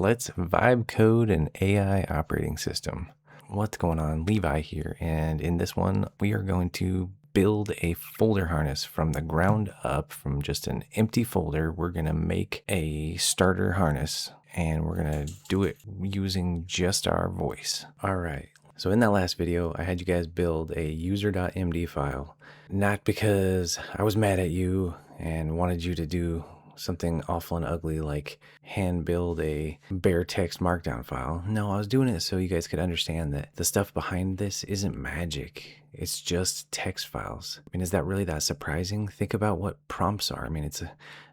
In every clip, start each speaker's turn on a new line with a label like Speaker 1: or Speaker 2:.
Speaker 1: let's vibe code an AI operating system. What's going on? Levi here, and in this one, we are going to build a folder harness from the ground up. From just an empty folder, we're going to make a starter harness, and we're going to do it using just our voice. All right. So in that last video, I had you guys build a user.md file, not because I was mad at you and wanted you to do something awful and ugly like hand build a bare text markdown file. No, I was doing it so you guys could understand that the stuff behind this isn't magic. It's just text files. I mean, is that really that surprising? Think about what prompts are. I mean, it's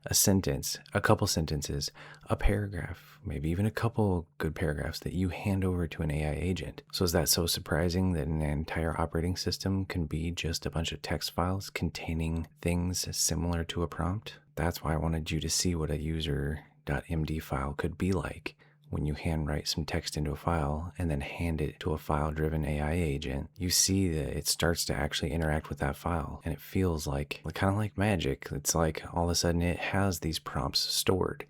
Speaker 1: a sentence, a couple sentences, a paragraph, maybe even a couple good paragraphs that you hand over to an AI agent. So is that so surprising that an entire operating system can be just a bunch of text files containing things similar to a prompt? That's why I wanted you to see what a user.md file could be like when you handwrite some text into a file and then hand it to a file-driven AI agent. You see that it starts to actually interact with that file, and it feels like kind of like magic. It's like all of a sudden it has these prompts stored,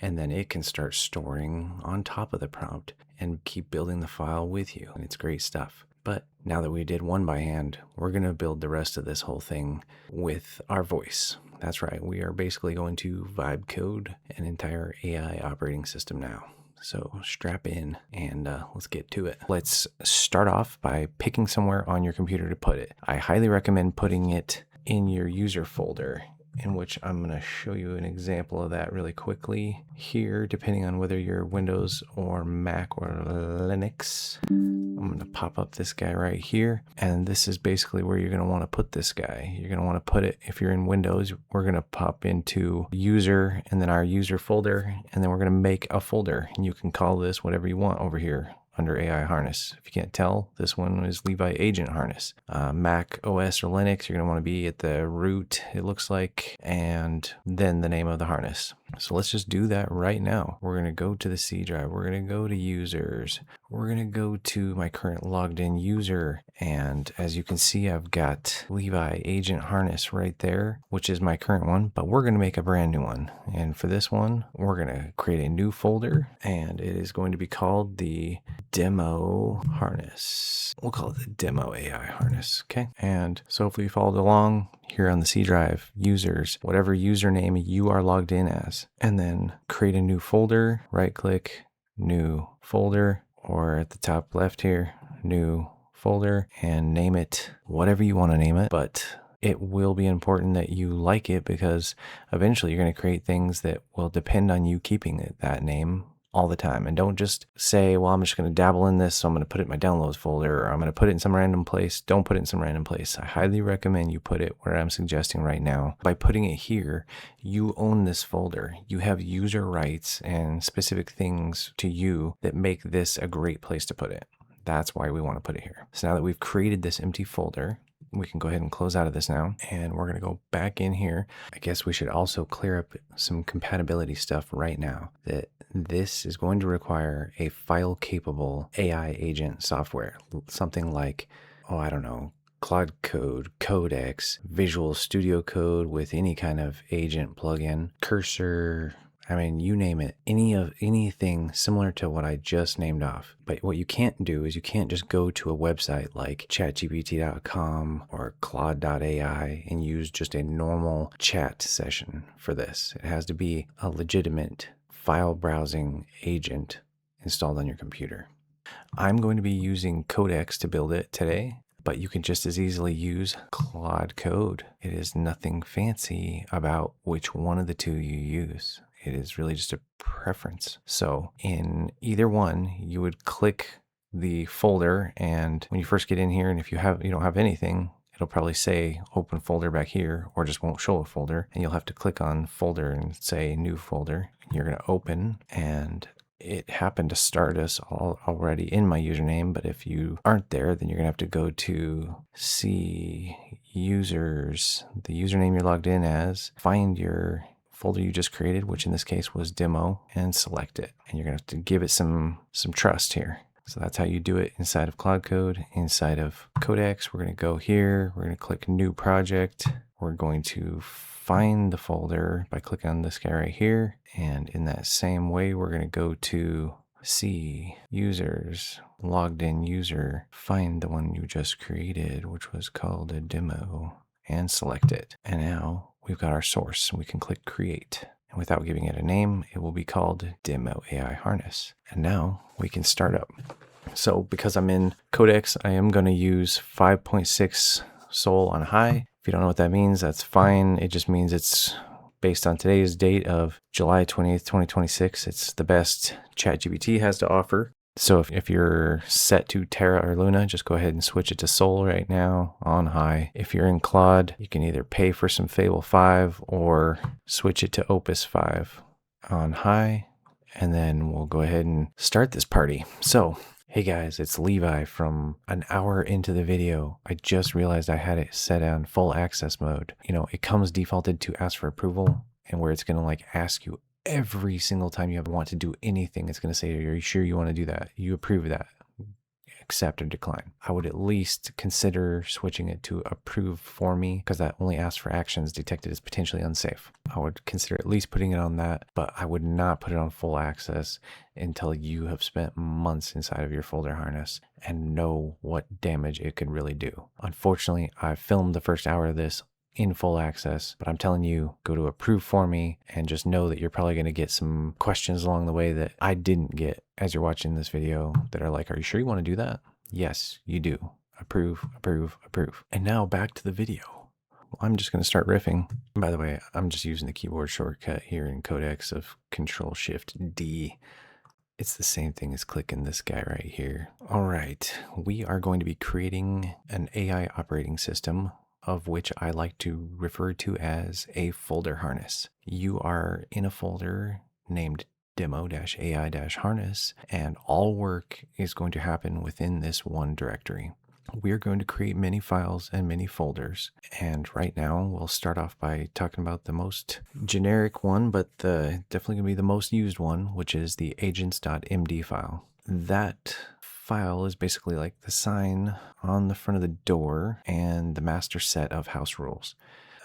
Speaker 1: and then it can start storing on top of the prompt and keep building the file with you, and it's great stuff. But now that we did one by hand, we're going to build the rest of this whole thing with our voice. That's right, we are basically going to vibe code an entire AI operating system now. So strap in and let's get to it. Let's start off by picking somewhere on your computer to put it. I highly recommend putting it in your user folder, in which I'm going to show you an example of that really quickly here, depending on whether you're Windows or Mac or Linux. I'm going to pop up this guy right here, and this is basically where you're going to want to put this guy. You're going to want to put it, if you're in Windows, we're going to pop into user and then our user folder, and then we're going to make a folder, and you can call this whatever you want over here under AI harness. If you can't tell, this one is Levi agent harness. Mac OS or Linux, you're going to want to be at the root, it looks like, and then the name of the harness. So let's just do that right now. We're going to go to the C drive. We're going to go to users. We're going to go to my current logged in user. And as you can see, I've got Levi agent harness right there, which is my current one, but we're going to make a brand new one. And for this one, we're going to create a new folder, and it is going to be called the demo harness. We'll call it the demo AI harness. Okay. And so if we followed along here on the C drive, users, whatever username you are logged in as, and then create a new folder, right click, new folder, or at the top left here, new folder, and name it whatever you want to name it. But it will be important that you like it, because eventually you're going to create things that will depend on you keeping that name all the time. And don't just say, well, I'm just going to dabble in this, so I'm going to put it in my downloads folder, or I'm going to put it in some random place. Don't put it in some random place. I highly recommend you put it where I'm suggesting right now. By putting it here, you own this folder. You have user rights and specific things to you that make this a great place to put it. That's why we want to put it here. So now that we've created this empty folder, we can go ahead and close out of this now, and we're going to go back in here. I guess we should also clear up some compatibility stuff right now, that this is going to require a file capable AI agent software, something like, oh, I don't know, Cloud Code, Codex, Visual Studio Code with any kind of agent plugin, Cursor, I mean, you name it, anything similar to what I just named off. But what you can't do is you can't just go to a website like chatgpt.com or claude.ai and use just a normal chat session for this. It has to be a legitimate file browsing agent installed on your computer. I'm going to be using Codex to build it today, but you can just as easily use Claude Code. It is nothing fancy about which one of the two you use. It is really just a preference. So in either one, you would click the folder, and when you first get in here, and if you don't have anything, it'll probably say open folder back here, or just won't show a folder, and you'll have to click on folder and say new folder. You're going to open, and it happened to start us already in my username, but if you aren't there, then you're going to have to go to see users, the username you're logged in as, find your folder you just created, which in this case was demo, and select it. And you're going to have to give it some trust here. So that's how you do it inside of Cloud Code. Inside of Codex, we're going to go here. We're going to click New Project. We're going to find the folder by clicking on this guy right here. And in that same way, we're going to go to C, users, logged in user, find the one you just created, which was called a demo, and select it. And now we've got our source. We can click create. And without giving it a name, it will be called Demo AI Harness. And now we can start up. So because I'm in Codex, I am going to use 5.6 Sol on high. If you don't know what that means, that's fine. It just means it's based on today's date of July 28th, 2026. It's the best ChatGPT has to offer. So if you're set to Terra or Luna, just go ahead and switch it to Sol right now on high. If you're in Claude, you can either pay for some Fable 5 or switch it to Opus 5 on high. And then we'll go ahead and start this party. So, hey guys, it's Levi from an hour into the video. I just realized I had it set on full access mode. You know, it comes defaulted to ask for approval, and where it's going to like ask you every single time you want to do anything, it's going to say, are you sure you want to do that? You approve that? Accept or decline. I would at least consider switching it to approve for me, because that only asks for actions detected as potentially unsafe. I would consider at least putting it on that, but I would not put it on full access until you have spent months inside of your folder harness and know what damage it could really do. Unfortunately, I filmed the first hour of this in full access, but I'm telling you, go to approve for me and just know that you're probably going to get some questions along the way that I didn't get as you're watching this video that are like, are you sure you want to do that? Yes, you do. Approve, approve, approve. And now back to the video. I'm just going to start riffing. By the way, I'm just using the keyboard shortcut here in Codex of Control-Shift-D. It's the same thing as clicking this guy right here. All right, we are going to be creating an AI operating system, of which I like to refer to as a folder harness. You are in a folder named demo-ai-harness, and all work is going to happen within this one directory. We're going to create many files and many folders. And right now we'll start off by talking about the most generic one, but definitely gonna be the most used one, which is the agents.md file. That file is basically like the sign on the front of the door and the master set of house rules.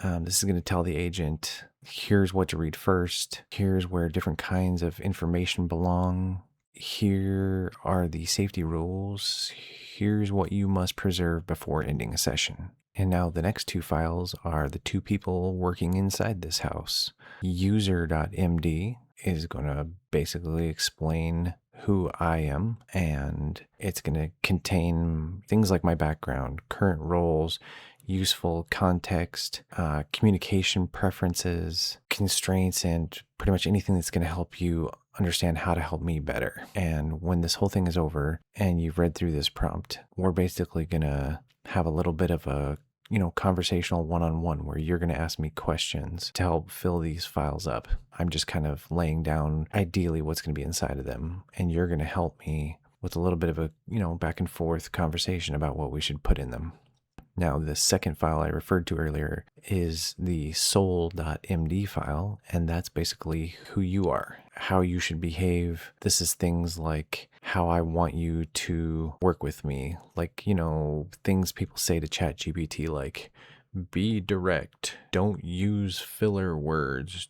Speaker 1: This is going to tell the agent, here's what to read first, here's where different kinds of information belong, here are the safety rules, here's what you must preserve before ending a session. And now the next two files are the two people working inside this house. User.md is going to basically explain who I am, and it's going to contain things like my background, current roles, useful context, communication preferences, constraints, and pretty much anything that's going to help you understand how to help me better. And when this whole thing is over and you've read through this prompt, we're basically going to have a little bit of a conversational one-on-one where you're going to ask me questions to help fill these files up. I'm just kind of laying down ideally what's going to be inside of them, and you're going to help me with a little bit of a, back and forth conversation about what we should put in them. Now, the second file I referred to earlier is the sol.md file, and that's basically who you are, how you should behave. This is things like how I want you to work with me, like, things people say to ChatGPT, like, be direct, don't use filler words,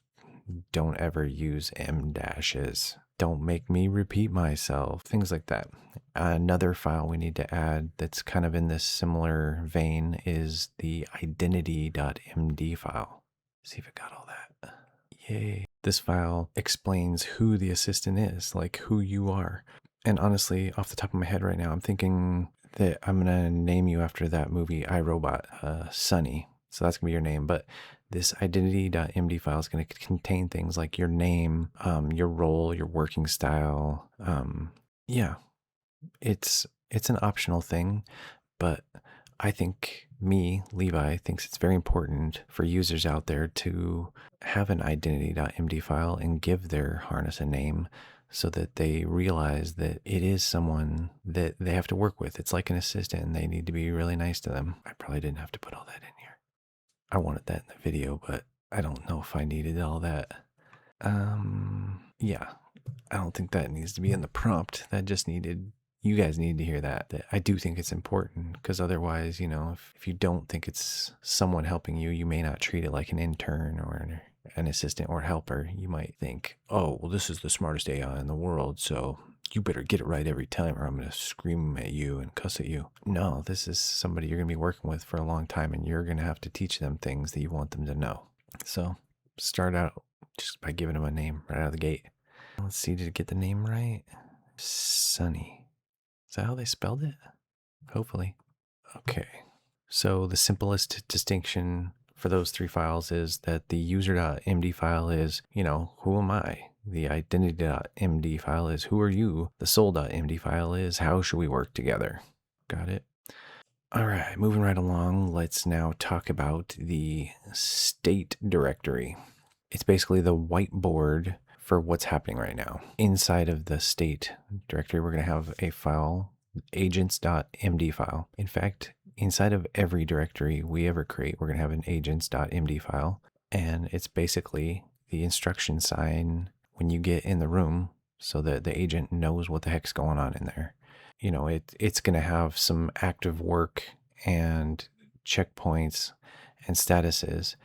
Speaker 1: don't ever use em dashes, don't make me repeat myself, things like that. Another file we need to add that's kind of in this similar vein is the identity.md file. See if it got all that. Yay. This file explains who the assistant is, like who you are. And honestly, off the top of my head right now, I'm thinking that I'm going to name you after that movie, iRobot, Sunny. So that's going to be your name. But this identity.md file is going to contain things like your name, your role, your working style. Yeah, it's an optional thing, but I think Levi, thinks it's very important for users out there to have an identity.md file and give their harness a name so that they realize that it is someone that they have to work with. It's like an assistant and they need to be really nice to them. I probably didn't have to put all that in here. I wanted that in the video, but I don't know if I needed all that. Yeah, I don't think that needs to be in the prompt. That just needed you guys need to hear that I do think it's important, because otherwise, if you don't think it's someone helping you, you may not treat it like an intern or an assistant or helper. You might think, oh, well, this is the smartest AI in the world, so you better get it right every time or I'm going to scream at you and cuss at you. No, this is somebody you're going to be working with for a long time, and you're going to have to teach them things that you want them to know. So start out just by giving them a name right out of the gate. Let's see, did it get the name right? Sunny. Is that how they spelled it? Hopefully. Okay. So the simplest distinction for those three files is that the user.md file is, who am I? The identity.md file is who are you? The soul.md file is how should we work together? Got it? All right, moving right along, let's now talk about the state directory. It's basically the whiteboard for what's happening right now. Inside of the state directory, we're going to have a file, agents.md file. In fact, inside of every directory we ever create, we're going to have an agents.md file. And it's basically the instruction sign when you get in the room so that the agent knows what the heck's going on in there. It's going to have some active work and checkpoints and statuses,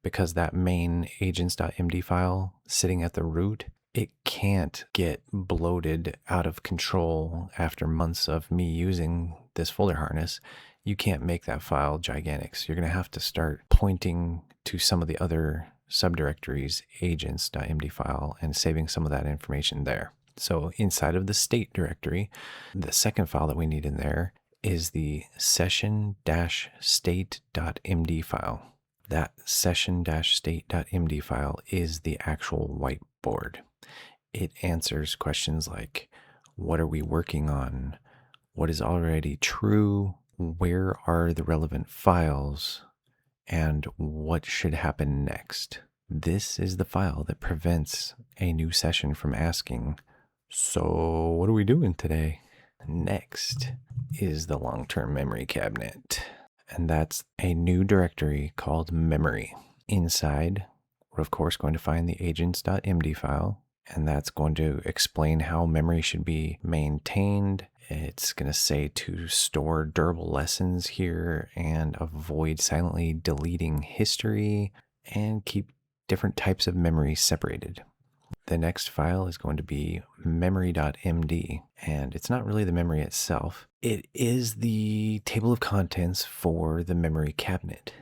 Speaker 1: because that main agents.md file sitting at the root, it can't get bloated out of control after months of me using this folder harness. You can't make that file gigantic. So you're going to have to start pointing to some of the other subdirectories, agents.md file, and saving some of that information there. So inside of the state directory, the second file that we need in there is the session-state.md file. That session-state.md file is the actual whiteboard. It answers questions like, what are we working on? What is already true? Where are the relevant files? And what should happen next? This is the file that prevents a new session from asking, so what are we doing today? Next is the long-term memory cabinet. And that's a new directory called memory. Inside, we're of course going to find the agents.md file, and that's going to explain how memory should be maintained. It's going to say to store durable lessons here and avoid silently deleting history and keep different types of memory separated. The next file is going to be memory.md, and it's not really the memory itself. It is the table of contents for the memory cabinet.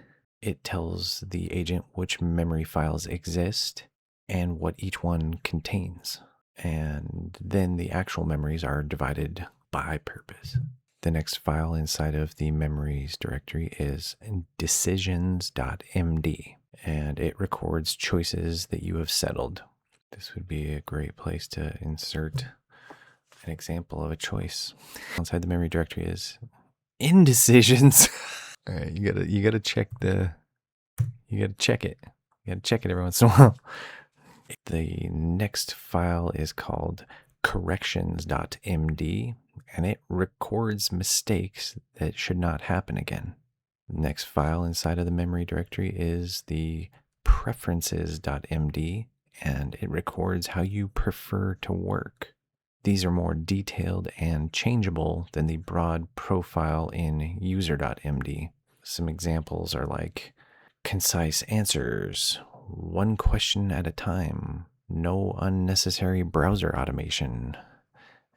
Speaker 1: It tells the agent which memory files exist and what each one contains. And then the actual memories are divided by purpose. The next file inside of the memories directory is decisions.md, and it records choices that you have settled. This would be a great place to insert an example of a choice. Inside the memory directory is indecisions. All right, you gotta check it. You gotta check it every once in a while. The next file is called corrections.md, and it records mistakes that should not happen again. The next file inside of the memory directory is the preferences.md, and it records how you prefer to work. These are more detailed and changeable than the broad profile in user.md. Some examples are like concise answers, one question at a time, no unnecessary browser automation,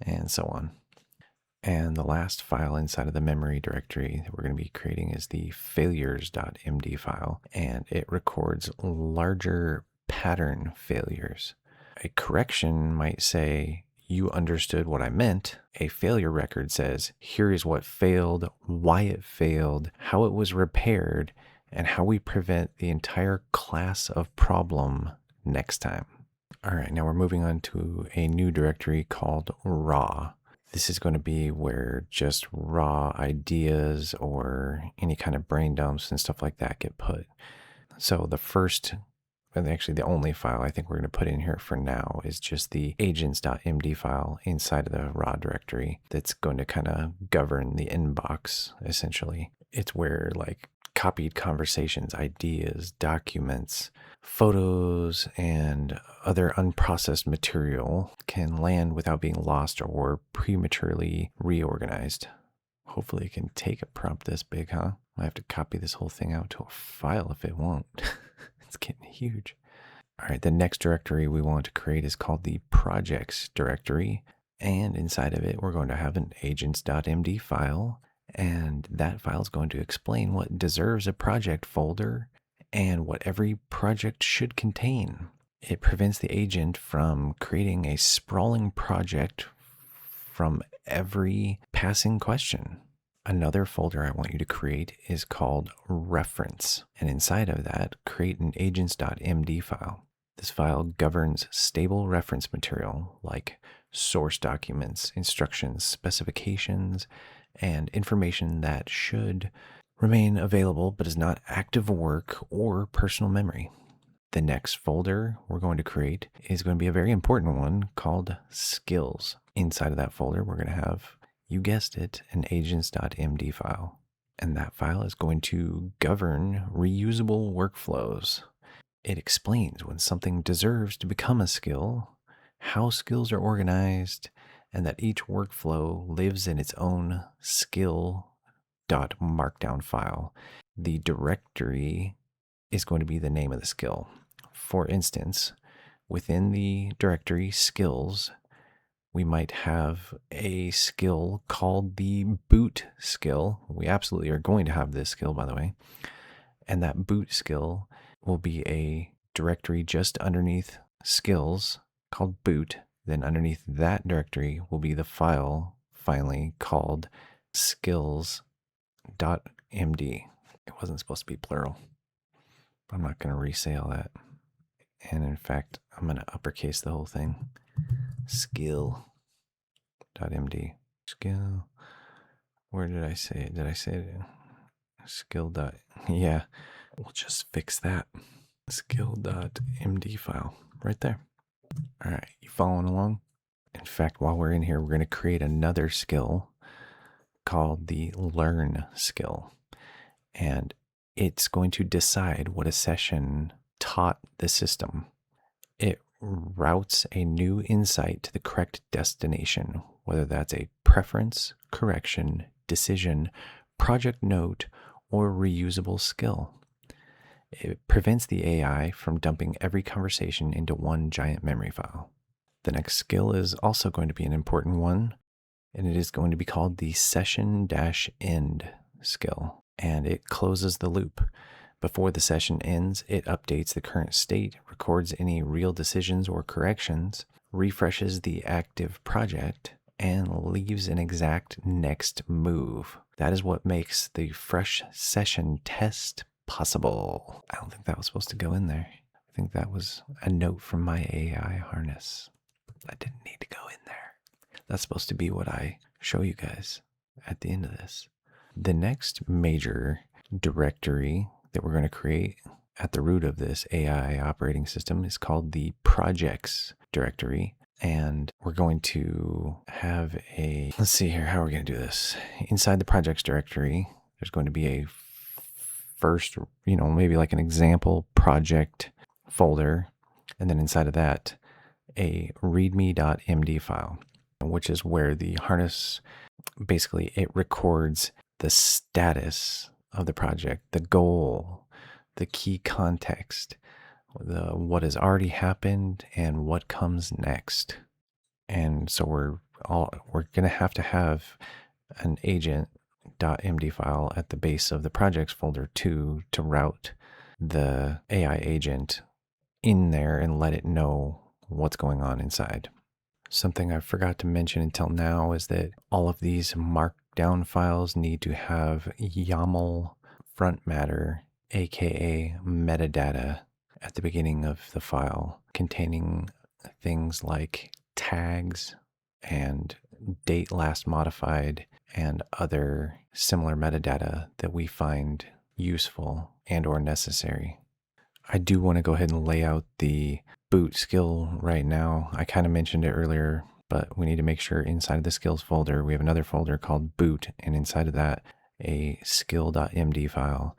Speaker 1: and so on. And the last file inside of the memory directory that we're going to be creating is the failures.md file, and it records larger pattern failures. A correction might say, you understood what I meant. A failure record says, here is what failed, why it failed, how it was repaired, and how we prevent the entire class of problem next time. All right, now we're moving on to a new directory called raw. This is going to be where just raw ideas or any kind of brain dumps and stuff like that get put. So the first, and actually the only file I think we're going to put in here for now is just the agents.md file inside of the raw directory that's going to kind of govern the inbox, essentially. It's where like copied conversations, ideas, documents, photos and other unprocessed material can land without being lost or prematurely reorganized. Hopefully it can take a prompt this big, huh? I have to copy this whole thing out to a file if it won't. It's getting huge. All right, the next directory we want to create is called the projects directory. And inside of it, we're going to have an agents.md file. And that file is going to explain what deserves a project folder and what every project should contain. It prevents the agent from creating a sprawling project from every passing question. Another folder I want you to create is called reference. And inside of that, create an agents.md file. This file governs stable reference material like source documents, instructions, specifications, and information that should remain available but is not active work or personal memory. The next folder we're going to create is going to be a very important one called skills. Inside of that folder, we're going to have, you guessed it, an agents.md file. And that file is going to govern reusable workflows. It explains when something deserves to become a skill, how skills are organized, and that each workflow lives in its own skill.markdown file. The directory is going to be the name of the skill. For instance, within the directory skills, we might have a skill called the boot skill. We absolutely are going to have this skill, by the way. And that boot skill will be a directory just underneath skills called boot. Then underneath that directory will be the file finally called skills.md. It wasn't supposed to be plural. I'm not going to re-say all that. And in fact, I'm going to uppercase the whole thing. Skill.md. Skill. Where did I say it? Did I say it? Skill. Yeah, we'll just fix that. Skill.md file right there. All right, you following along? In fact, while we're in here, we're going to create another skill called the learn skill. And it's going to decide what a session taught the system. It routes a new insight to the correct destination, whether that's a preference, correction, decision, project note, or reusable skill. It prevents the AI from dumping every conversation into one giant memory file. The next skill is also going to be an important one, and it is going to be called the session-end skill, and it closes the loop. Before the session ends, it updates the current state, records any real decisions or corrections, refreshes the active project, and leaves an exact next move. That is what makes the fresh session test possible. I don't think that was supposed to go in there. I think that was a note from my AI harness. That didn't need to go in there. That's supposed to be what I show you guys at the end of this. The next major directory that we're going to create at the root of this AI operating system is called the projects directory. And we're going to have let's see here, how are we going to do this? Inside the projects directory, there's going to be a first, maybe like an example project folder. And then inside of that, a readme.md file, which is where the harness, basically it records the status of the project, the goal, the key context, what has already happened and what comes next. And so we're going to have an agent.md file at the base of the projects folder to route the AI agent in there and let it know what's going on inside. Something I forgot to mention until now is that all of these Markdown files need to have YAML front matter, aka metadata, at the beginning of the file, containing things like tags and date last modified and other similar metadata that we find useful and or necessary. I do want to go ahead and lay out the boot skill right now. I kind of mentioned it earlier, but we need to make sure inside of the skills folder, we have another folder called boot, and inside of that, a skill.md file.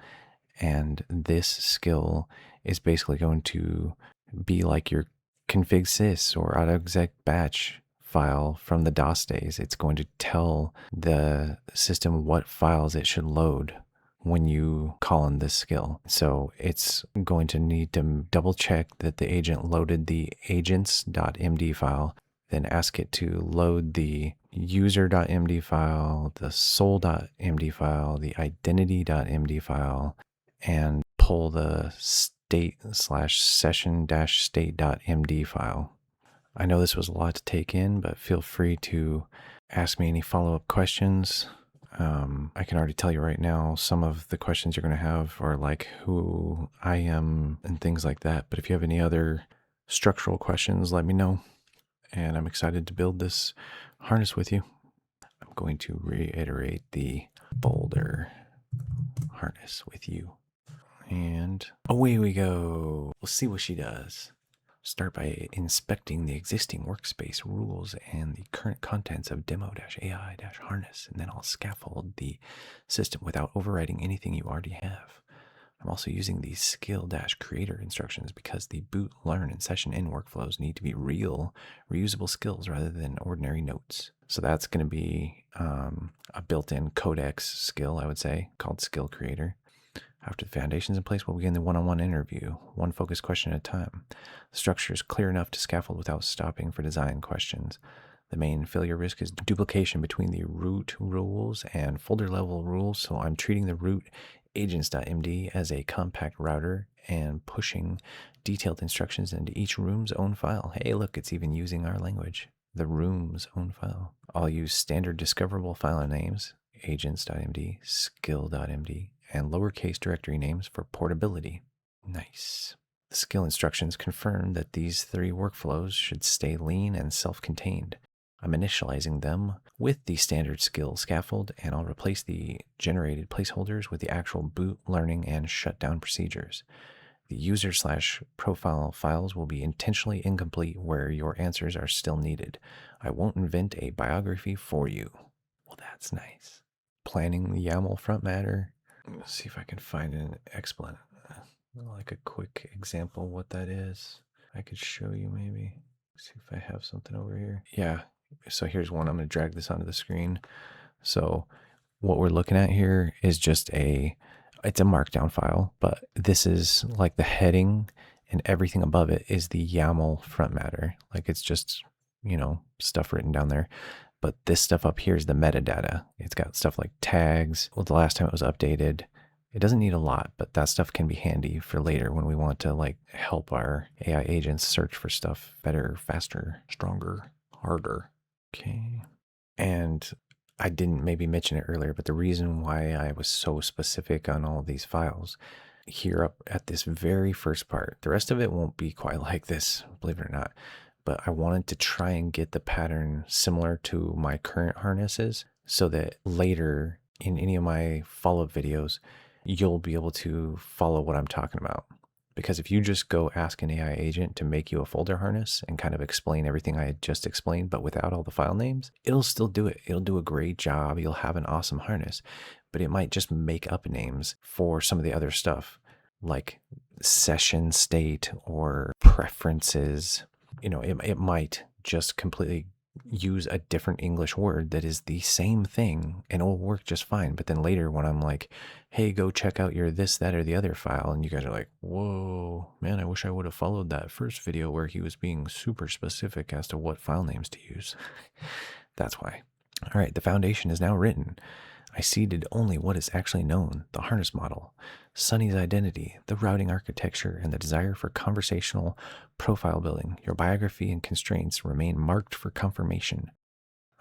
Speaker 1: And this skill is basically going to be like your config.sys or autoexec batch file from the DOS days. It's going to tell the system what files it should load when you call in this skill. So it's going to need to double check that the agent loaded the agents.md file, then ask it to load the user.md file, the soul.md file, the identity.md file, and pull the state/session-state.md file. I know this was a lot to take in, but feel free to ask me any follow-up questions. I can already tell you right now, some of the questions you're going to have are like who I am and things like that. But if you have any other structural questions, let me know. And I'm excited to build this harness with you. I'm going to reiterate the boulder harness with you. And away we go. We'll see what she does. Start by inspecting the existing workspace rules and the current contents of demo-ai-harness, and then I'll scaffold the system without overwriting anything you already have. I'm also using these skill-creator instructions because the boot, learn, and session in workflows need to be real, reusable skills rather than ordinary notes. So that's going to be a built-in codex skill, I would say, called skill creator. After the foundation's in place, we'll begin the one-on-one interview, one focused question at a time. The structure is clear enough to scaffold without stopping for design questions. The main failure risk is duplication between the root rules and folder-level rules, so I'm treating the root agents.md as a compact router and pushing detailed instructions into each room's own file. Hey, look, it's even using our language, the room's own file. I'll use standard discoverable file names, agents.md, skill.md, and lowercase directory names for portability. Nice. The skill instructions confirm that these three workflows should stay lean and self-contained. I'm initializing them with the standard skill scaffold, and I'll replace the generated placeholders with the actual boot, learning, and shutdown procedures. The user/profile files will be intentionally incomplete where your answers are still needed. I won't invent a biography for you. Well, that's nice. Planning the YAML front matter. Let's see if I can find an explanation, like a quick example of what that is. I could show you maybe. See if I have something over here. Yeah, so here's one. I'm going to drag this onto the screen. So what we're looking at here is just it's a Markdown file, but this is like the heading and everything above it is the YAML front matter. Like it's just, stuff written down there. But this stuff up here is the metadata. It's got stuff like tags. Well, the last time it was updated, it doesn't need a lot, but that stuff can be handy for later when we want to help our AI agents search for stuff better, faster, stronger, harder. Okay. And I didn't maybe mention it earlier, but the reason why I was so specific on all of these files here up at this very first part, the rest of it won't be quite like this, believe it or not. But I wanted to try and get the pattern similar to my current harnesses so that later in any of my follow-up videos, you'll be able to follow what I'm talking about. Because if you just go ask an AI agent to make you a folder harness and kind of explain everything I had just explained, but without all the file names, it'll still do it. It'll do a great job. You'll have an awesome harness, but it might just make up names for some of the other stuff like session state or preferences. It might just completely use a different English word that is the same thing and it'll work just fine. But then later when I'm like, hey, go check out your this, that, or the other file, and you guys are like, whoa, man, I wish I would have followed that first video where he was being super specific as to what file names to use. That's why. All right, the foundation is now written. I seeded only what is actually known, the harness model, Sunny's identity, the routing architecture, and the desire for conversational profile building. Your biography and constraints remain marked for confirmation.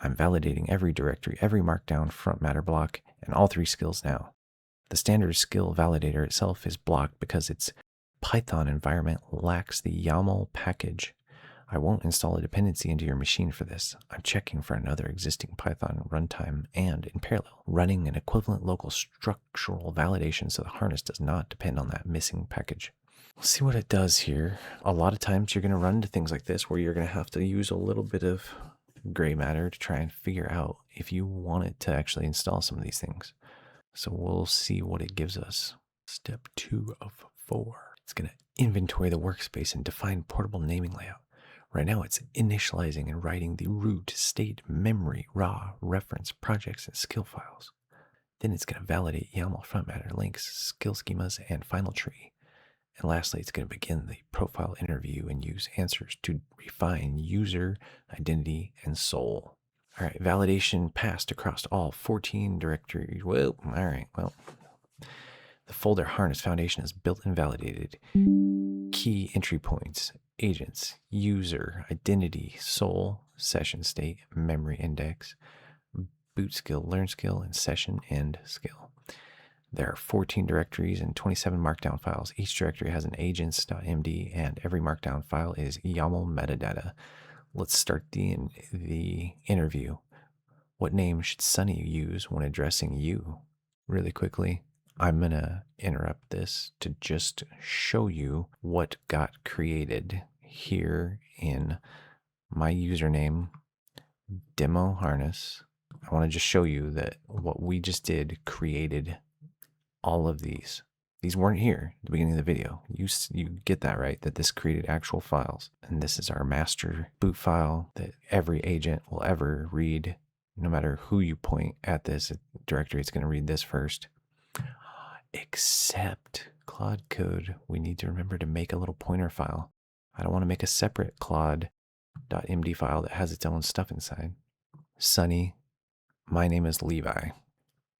Speaker 1: I'm validating every directory, every markdown front matter block, and all three skills now. The standard skill validator itself is blocked because its Python environment lacks the YAML package. I won't install a dependency into your machine for this. I'm checking for another existing Python runtime and, in parallel, running an equivalent local structural validation so the harness does not depend on that missing package. We'll see what it does here. A lot of times you're going to run into things like this where you're going to have to use a little bit of gray matter to try and figure out if you want it to actually install some of these things. So we'll see what it gives us. Step 2 of 4. It's going to inventory the workspace and define portable naming layout. Right now it's initializing and writing the root, state, memory, raw, reference, projects, and skill files. Then it's going to validate YAML front matter, links, skill schemas, and final tree. And lastly, it's going to begin the profile interview and use answers to refine user, identity, and soul. All right, validation passed across all 14 directories. Well, all right, well, the folder harness foundation is built and validated. Key entry points, agents, user, identity, soul, session state, memory index, boot skill, learn skill, and session end skill. There are 14 directories and 27 Markdown files. Each directory has an agents.md, and every Markdown file is YAML metadata. Let's start the interview. What name should Sunny use when addressing you? Really quickly, I'm going to interrupt this to just show you what got created here in my username, demo harness. I want to just show you that what we just did created all of these. These weren't here at the beginning of the video. You get that, right? That this created actual files. And this is our master boot file that every agent will ever read. No matter who you point at this directory, it's going to read this first. Except Claude code, we need to remember to make a little pointer file. I don't want to make a separate Claude.md file that has its own stuff inside. Sunny, my name is Levi.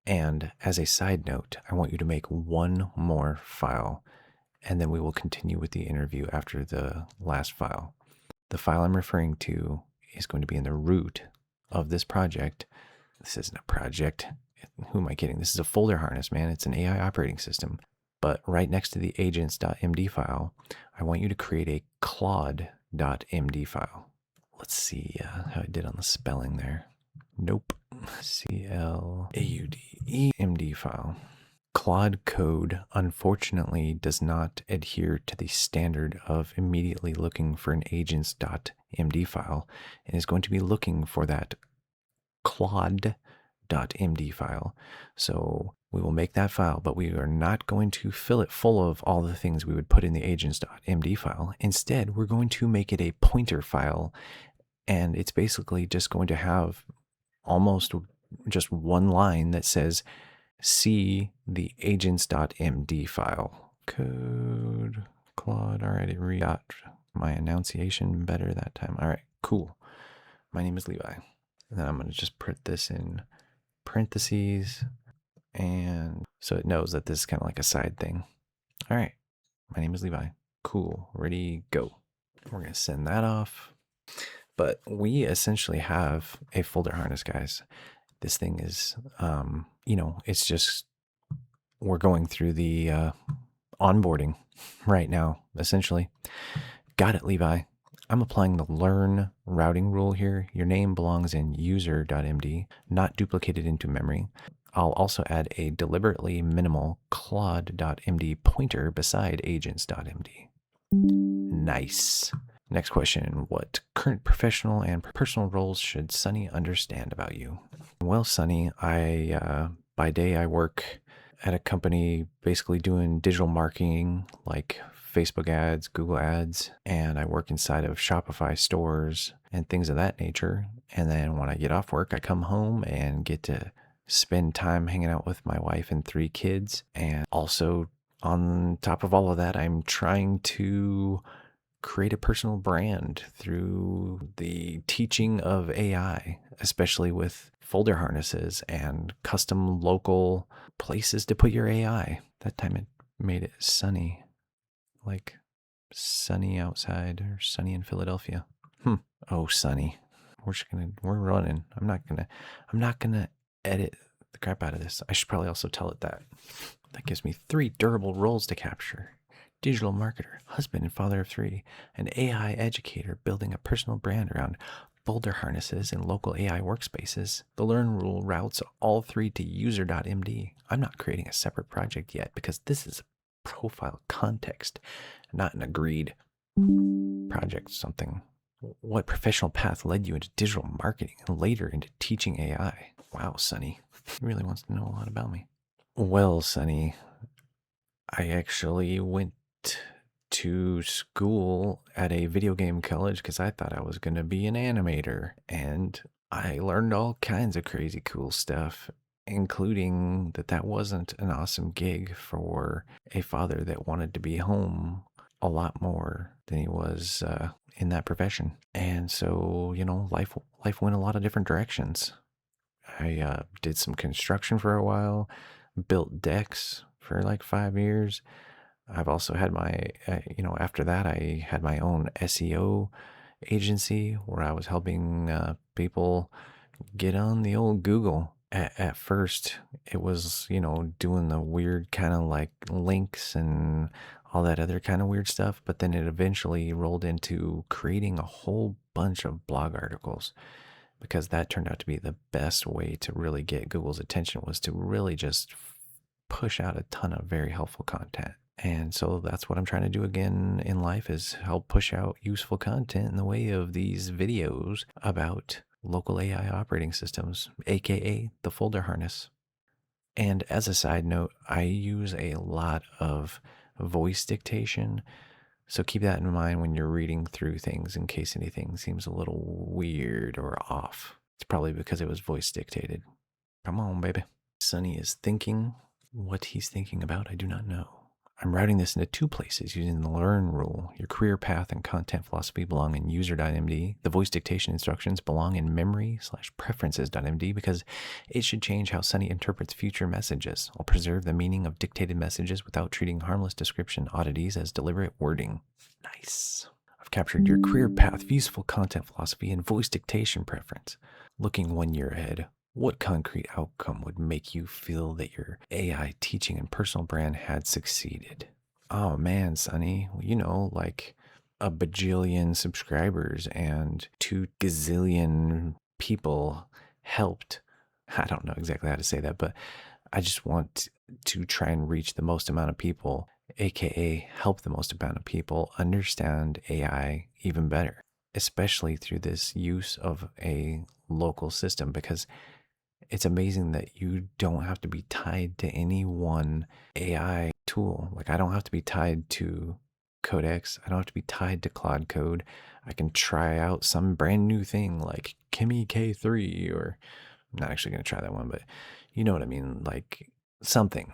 Speaker 1: And as a side note, I want you to make one more file, and then we will continue with the interview after the last file. The file I'm referring to is going to be in the root of this project. This isn't a project. Who am I kidding? This is a folder harness, man. It's an AI operating system. But right next to the agents.md file, I want you to create a claude.md file. Let's see how I did on the spelling there. Nope. C-L-A-U-D-E MD file. Claude code, unfortunately, does not adhere to the standard of immediately looking for an agents.md file and is going to be looking for that Claude.md file. So we will make that file, but we are not going to fill it full of all the things we would put in the agents.md file. Instead, we're going to make it a pointer file, and it's basically just going to have almost just one line that says, see the agents.md file. Code, Claude, all right, it got my enunciation better that time. All right, cool. My name is Levi. And then I'm going to just put this in parentheses, and so it knows that this is kind of like a side thing. All right, my name is Levi. Cool, ready, go. We're going to send that off. But we essentially have a folder harness, guys. This thing is, it's just, we're going through the onboarding right now, essentially. Got it, Levi. I'm applying the learn routing rule here. Your name belongs in user.md, not duplicated into memory. I'll also add a deliberately minimal claude.md pointer beside agents.md. Nice. Next question, what current professional and personal roles should Sunny understand about you? Well, Sunny, by day I work at a company basically doing digital marketing like Facebook ads, Google ads, and I work inside of Shopify stores and things of that nature. And then when I get off work, I come home and get to spend time hanging out with my wife and 3 kids. And also on top of all of that, I'm trying to create a personal brand through the teaching of AI, especially with folder harnesses and custom local places to put your AI. That time it made it sunny, like sunny outside or sunny in Philadelphia. Oh, sunny. We're running. I'm not gonna edit the crap out of this. I should probably also tell it that. That gives me 3 durable roles to capture. Digital marketer, husband and father of 3, an AI educator building a personal brand around folder harnesses and local AI workspaces. The learn rule routes all 3 to user.md. I'm not creating a separate project yet because this is a profile context, not an agreed project something. What professional path led you into digital marketing and later into teaching AI? Wow, Sunny. He really wants to know a lot about me. Well, Sunny, I actually went to school at a video game college because I thought I was going to be an animator. And I learned all kinds of crazy cool stuff, including that wasn't an awesome gig for a father that wanted to be home a lot more than he was in that profession. And so, life went a lot of different directions. I did some construction for a while, built decks for like 5 years. I've also had after that, I had my own SEO agency where I was helping people get on the old Google. At first, it was, doing the weird kind of like links and all that other kind of weird stuff. But then it eventually rolled into creating a whole bunch of blog articles because that turned out to be the best way to really get Google's attention, was to really just push out a ton of very helpful content. And so that's what I'm trying to do again in life, is help push out useful content in the way of these videos about local AI operating systems, aka the folder harness. And as a side note, I use a lot of voice dictation. So keep that in mind when you're reading through things in case anything seems a little weird or off. It's probably because it was voice dictated. Come on, baby. Sonny is thinking. What he's thinking about, I do not know. I'm routing this into two places using the learn rule. Your career path and content philosophy belong in user.md. The voice dictation instructions belong in memory/preferences.md because it should change how Sunny interprets future messages. I'll preserve the meaning of dictated messages without treating harmless description oddities as deliberate wording. Nice. I've captured your career path, useful content philosophy, and voice dictation preference. Looking 1 year ahead, what concrete outcome would make you feel that your AI teaching and personal brand had succeeded? Oh man, Sonny, like a bajillion subscribers and 2 gazillion people helped. I don't know exactly how to say that, but I just want to try and reach the most amount of people, aka help the most amount of people understand AI even better, especially through this use of a local system, because it's amazing that you don't have to be tied to any one AI tool. Like, I don't have to be tied to Codex. I don't have to be tied to Claude Code. I can try out some brand new thing like Kimi K3, or I'm not actually going to try that one, but you know what I mean? Like something.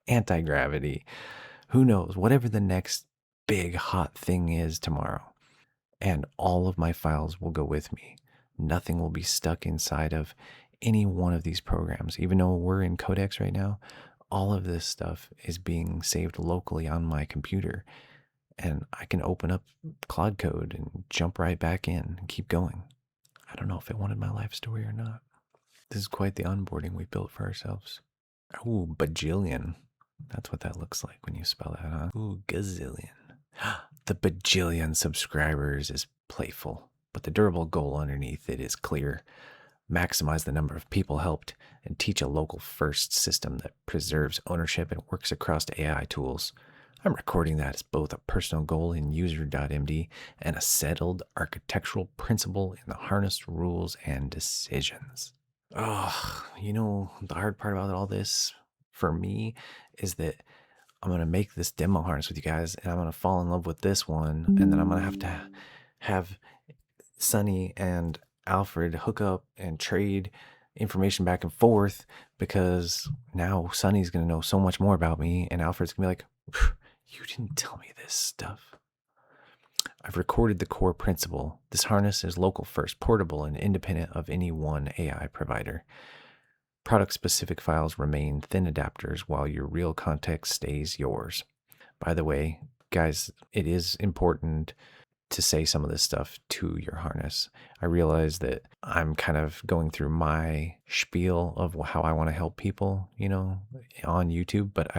Speaker 1: Anti-gravity. Who knows? Whatever the next big hot thing is tomorrow. And all of my files will go with me. Nothing will be stuck inside of any one of these programs. Even though we're in Codex right now, all of this stuff is being saved locally on my computer. And I can open up Claude Code and jump right back in and keep going. I don't know if it wanted my life story or not. This is quite the onboarding we built for ourselves. Ooh, bajillion. That's what that looks like when you spell that, huh? Ooh, gazillion. The bajillion subscribers is playful, but the durable goal underneath it is clear. Maximize the number of people helped and teach a local first system that preserves ownership and works across AI tools. I'm recording that as both a personal goal in user.md and a settled architectural principle in the harness rules and decisions. Oh, the hard part about all this for me is that I'm going to make this demo harness with you guys, and I'm going to fall in love with this one, and then I'm going to have Sunny and Alfred hook up and trade information back and forth, because now Sunny's going to know so much more about me, and Alfred's going to be like, you didn't tell me this stuff. I've recorded the core principle. This harness is local first, portable, and independent of any one AI provider. Product-specific files remain thin adapters while your real context stays yours. By the way, guys, it is important to say some of this stuff to your harness. I realize that I'm kind of going through my spiel of how I want to help people, on YouTube, but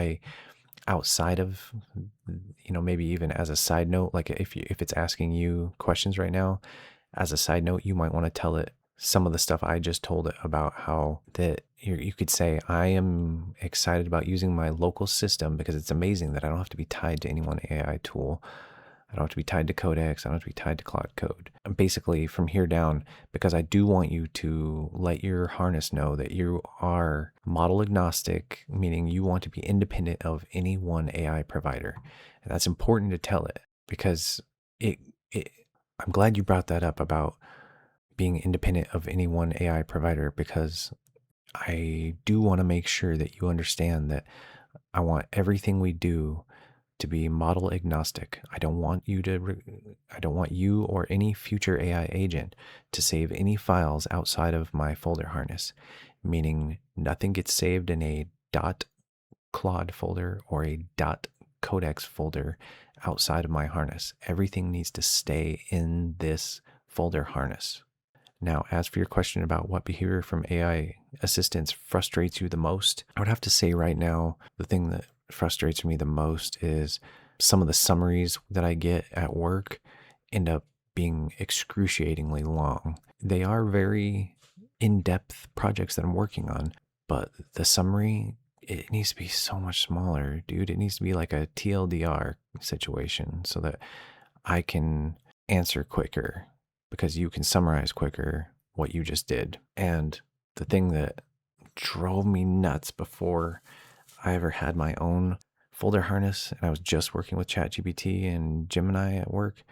Speaker 1: outside of, maybe even as a side note, like if it's asking you questions right now, as a side note, you might want to tell it some of the stuff I just told it about, how that you could say, I am excited about using my local system because it's amazing that I don't have to be tied to any one AI tool. I don't have to be tied to Codex. I don't have to be tied to Cloud Code. Basically, from here down, because I do want you to let your harness know that you are model agnostic, meaning you want to be independent of any one AI provider. And that's important to tell it because it I'm glad you brought that up about being independent of any one AI provider, because I do want to make sure that you understand that I want everything we do to be model agnostic. I don't want you or any future AI agent to save any files outside of my folder harness, meaning nothing gets saved in a .claude folder or a .codex folder outside of my harness. Everything needs to stay in this folder harness. Now, as for your question about what behavior from AI assistants frustrates you the most, I would have to say right now, the thing that frustrates me the most is some of the summaries that I get at work end up being excruciatingly long. They are very in-depth projects that I'm working on, but the summary, it needs to be so much smaller, dude. It needs to be like a TLDR situation so that I can answer quicker, because you can summarize quicker what you just did. And the thing that drove me nuts before I ever had my own folder harness and I was just working with ChatGPT and Gemini at work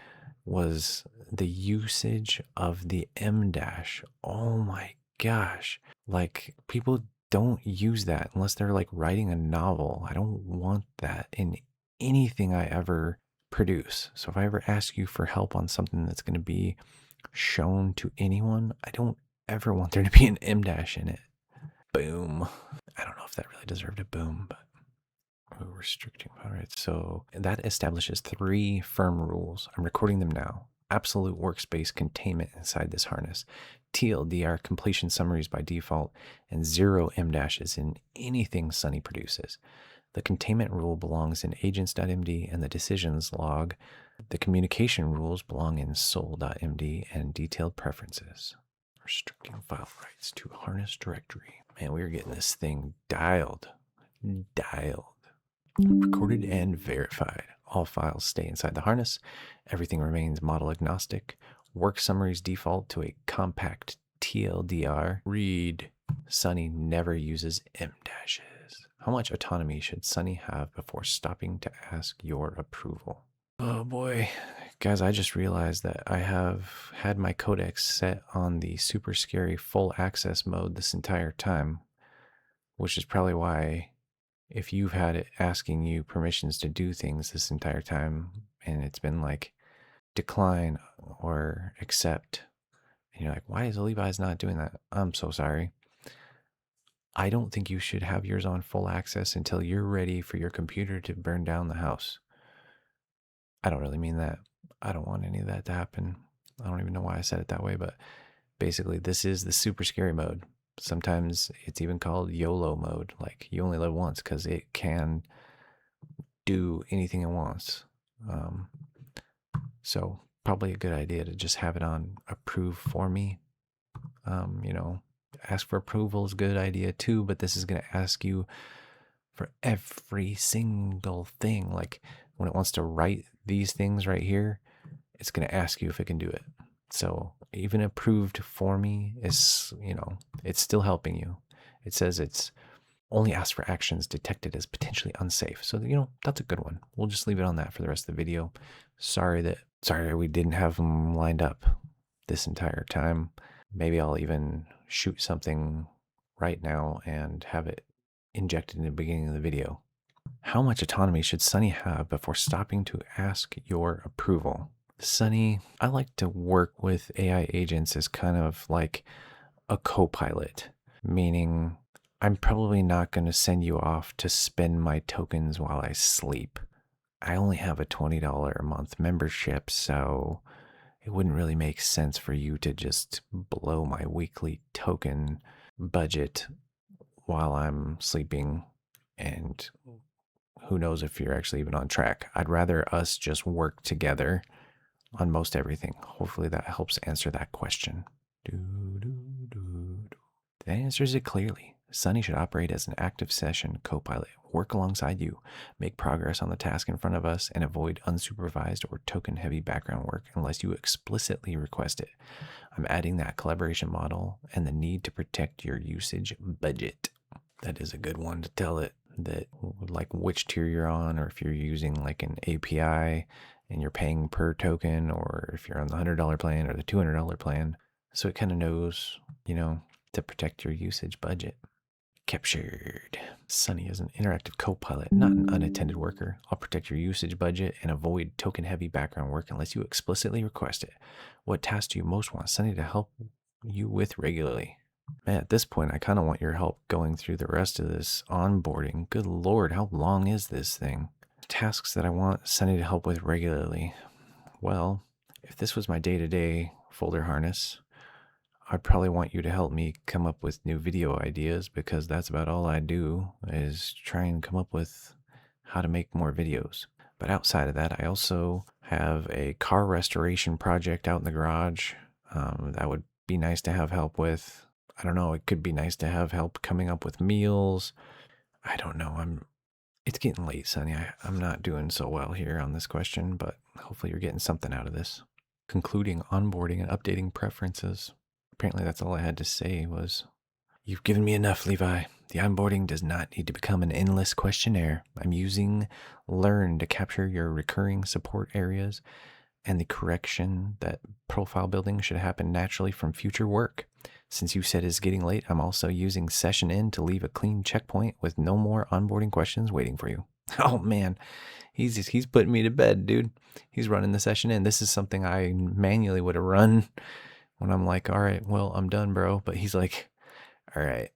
Speaker 1: was the usage of the M dash. Oh my gosh. Like, people don't use that unless they're like writing a novel. I don't want that in anything I ever produce. So if I ever ask you for help on something that's going to be shown to anyone, I don't ever want there to be an M dash in it. Boom. I don't know if that really deserved a boom, but restricting. All right. So that establishes 3 firm rules. I'm recording them now. Absolute workspace containment inside this harness, TLDR completion summaries by default, and 0 M dashes in anything Sunny produces. The containment rule belongs in agents.md and the decisions log. The communication rules belong in soul.md and detailed preferences. Restricting file rights to harness directory. Man, we are getting this thing dialed. Recorded and verified. All files stay inside the harness. Everything remains model agnostic. Work summaries default to a compact TLDR. Read. Sunny never uses M dashes. How much autonomy should Sunny have before stopping to ask your approval? Oh boy. Guys, I just realized that I have had my codex set on the super scary full access mode this entire time, which is probably why, if you've had it asking you permissions to do things this entire time and it's been like decline or accept, and you're like, why is Levi's not doing that? I'm so sorry. I don't think you should have yours on full access until you're ready for your computer to burn down the house. I don't really mean that. I don't want any of that to happen. I don't even know why I said it that way, but basically this is the super scary mode. Sometimes it's even called YOLO mode, like you only live once, because it can do anything it wants. So probably a good idea to just have it on approve for me. Ask for approval is a good idea too, but this is going to ask you for every single thing. Like when it wants to write these things right here, it's going to ask you if it can do it. So even approved for me is, it's still helping you. It says it's only asked for actions detected as potentially unsafe. So, that's a good one. We'll just leave it on that for the rest of the video. Sorry we didn't have them lined up this entire time. Maybe I'll even shoot something right now and have it injected in the beginning of the video. How much autonomy should Sunny have before stopping to ask your approval? Sunny, I like to work with AI agents as kind of like a co-pilot, meaning I'm probably not going to send you off to spend my tokens while I sleep. I only have a $20 a month membership, so it wouldn't really make sense for you to just blow my weekly token budget while I'm sleeping, and who knows if you're actually even on track. I'd rather us just work together on most everything. Hopefully that helps answer that question. That answers it clearly. Sunny should operate as an active session co-pilot, work alongside you, make progress on the task in front of us, and avoid unsupervised or token-heavy background work unless you explicitly request it. I'm adding that collaboration model and the need to protect your usage budget. That is a good one to tell it that, like, which tier you're on, or if you're using like an API and you're paying per token, or if you're on the $100 plan or the $200 plan. So it kind of knows, to protect your usage budget. Captured. Sunny is an interactive co-pilot, not an unattended worker. I'll protect your usage budget and avoid token-heavy background work unless you explicitly request it. What tasks do you most want Sunny to help you with regularly? Man, at this point, I kind of want your help going through the rest of this onboarding. Good Lord, how long is this thing? Tasks that I want Sunny to help with regularly. Well, if this was my day-to-day folder harness, I'd probably want you to help me come up with new video ideas, because that's about all I do is try and come up with how to make more videos. But outside of that, I also have a car restoration project out in the garage that would be nice to have help with. I don't know, it could be nice to have help coming up with meals. I don't know. It's getting late, Sunny. I'm not doing so well here on this question, but hopefully you're getting something out of this. Concluding onboarding and updating preferences. Apparently that's all I had to say was, you've given me enough, Levi. The onboarding does not need to become an endless questionnaire. I'm using Learn to capture your recurring support areas and the correction that profile building should happen naturally from future work. Since you said it's getting late, I'm also using Session In to leave a clean checkpoint with no more onboarding questions waiting for you. Oh man, he's putting me to bed, dude. He's running the Session In. This is something I manually would have run when I'm like, all right, well, I'm done, bro. But he's like, all right,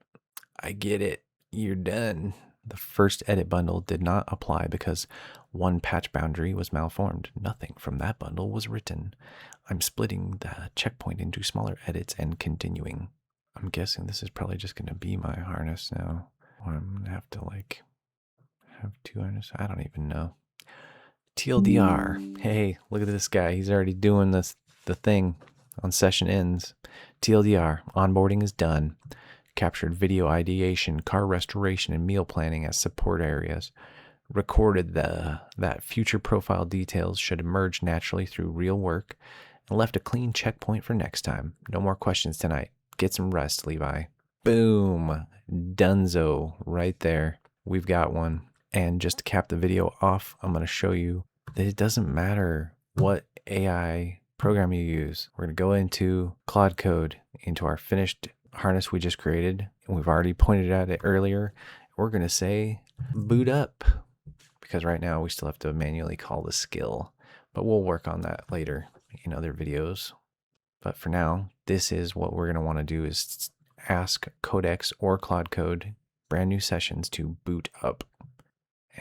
Speaker 1: I get it. You're done. The first edit bundle did not apply because one patch boundary was malformed. Nothing from that bundle was written. I'm splitting the checkpoint into smaller edits and continuing. I'm guessing this is probably just going to be my harness now. Or I'm going to have to have two harnesses. I don't even know. TLDR. Hey, look at this guy. He's already doing the thing on Session Ends. TLDR. Onboarding is done. Captured video ideation, car restoration, and meal planning as support areas. Recorded that future profile details should emerge naturally through real work, and left a clean checkpoint for next time. No more questions tonight. Get some rest, Levi. Boom. Dunzo right there. We've got one. And just to cap the video off, I'm going to show you that it doesn't matter what AI program you use. We're going to go into Claude Code, into our finished harness we just created, and we've already pointed at it earlier. We're going to say boot up, because right now we still have to manually call the skill, but we'll work on that later in other videos. But for now, this is what we're going to want to do, is ask Codex or Claude Code brand new sessions to boot up.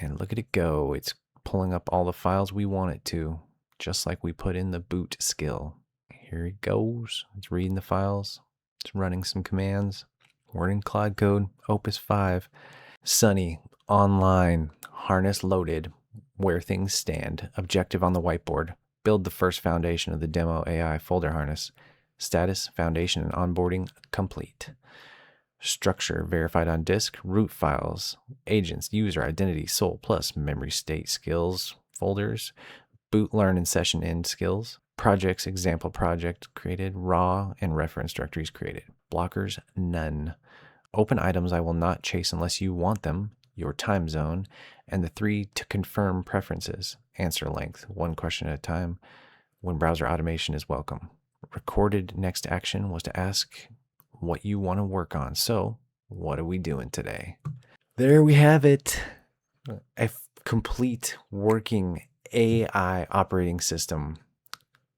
Speaker 1: And look at it go. It's pulling up all the files we want it to, just like we put in the boot skill. Here it goes. It's reading the files. It's running some commands. We're in Claude Code, Opus 5. Sunny, online, harness loaded, where things stand, objective on the whiteboard. Build the first foundation of the demo AI folder harness. Status, foundation, and onboarding complete. Structure verified on disk, root files, agents, user identity, soul plus memory state skills, folders, boot, learn, and session in skills, projects, example project created, raw and reference directories created, blockers, none. Open items I will not chase unless you want them, your time zone, and the 3 to confirm preferences, answer length, 1 question at a time, when browser automation is welcome. Recorded next action was to ask what you want to work on. So what are we doing today? There we have it. A complete working AI operating system,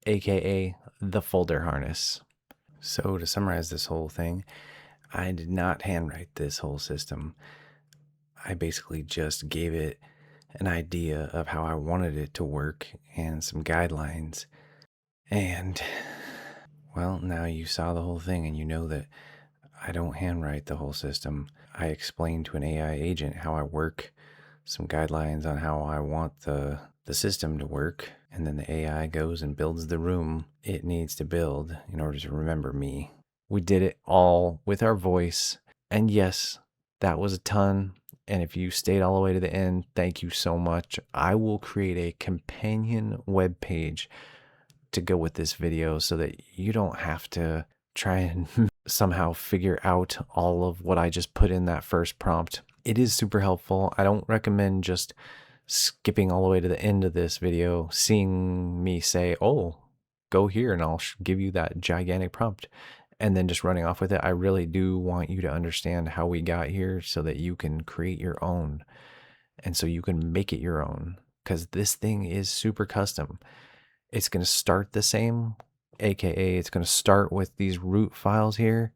Speaker 1: aka the folder harness. So to summarize this whole thing, I did not handwrite this whole system. I basically just gave it an idea of how I wanted it to work and some guidelines. And well, now you saw the whole thing and you know that I don't handwrite the whole system. I explain to an AI agent how I work, some guidelines on how I want the system to work, and then the AI goes and builds the room it needs to build in order to remember me. We did it all with our voice, And yes, that was a ton. And if you stayed all the way to the end, thank you so much. I will create a companion web page to go with this video so that you don't have to try and somehow figure out all of what I just put in that first prompt. It is super helpful. I don't recommend just skipping all the way to the end of this video, seeing me say, oh, go here and I'll give you that gigantic prompt, and then just running off with it. I really do want you to understand how we got here so that you can create your own and so you can make it your own, because this thing is super custom. It's going to start the same, aka it's going to start with these root files here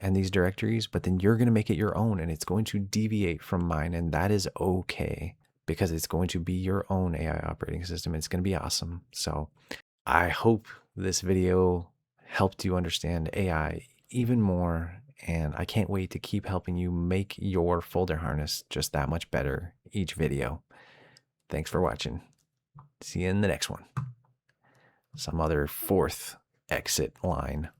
Speaker 1: and these directories, but then you're going to make it your own and it's going to deviate from mine, and that is okay because it's going to be your own AI operating system. It's going to be awesome. So I hope this video helped you understand AI even more, and I can't wait to keep helping you make your folder harness just that much better each video. Thanks for watching. See you in the next one. Some other fourth exit line.